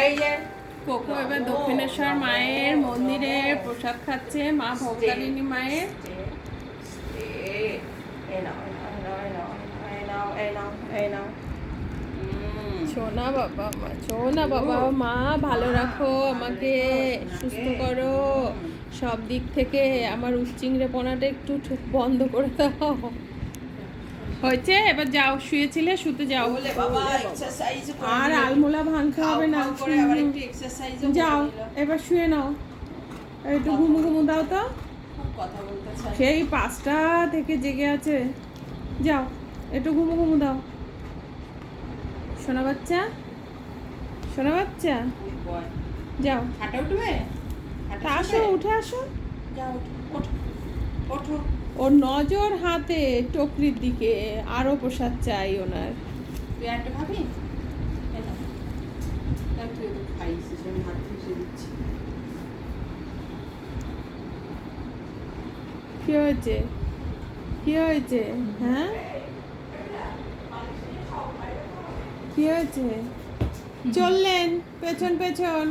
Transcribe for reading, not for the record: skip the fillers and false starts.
এই যে কোকো এবার দক্ষিণেশ্বর মায়ের মন্দিরে প্রসাদ খাচ্ছে, মা ভবতারিণী মায়ের। সোনা বাবা মা, সোনা বাবা মা, ভালো রাখো আমাকে, সুস্থ করো সব দিক থেকে। আমার উচ্চিংড়েপনাটা একটু বন্ধ করে দাও। হয়েছে, এবার যাও, শুয়েছিলে শুতে যাও। বলে বাবা এক্সারসাইজ আর আলমোলা ভাঙতে হবে না। করে আবার একটু এক্সারসাইজ যাও এবার শুয়ে নাও, একটু ঘুমু ঘুমু দাও তো। খুব কথা বলতে চাই। সেই 5টা থেকে জেগে আছে, যাও একটু ঘুমু ঘুমু দাও। সোনা বাচ্চা, সোনা বাচ্চা, Good boy. যাও। হাঁটা উঠবে? তা আসো, উঠে আসো। যাও ওঠো ওঠো। ওর নজর হাতে টকরির দিকে, আরো প্রসাদ চাই ওনার। তুই একটা খাবি? এই নাও। তাই তুই একটু খাইস, আমি হাত ঘষে দিচ্ছি। কি হয়েছে, কি হয়েছে, হ্যাঁ কি হয়েছে? চললেন পেছন পেছন।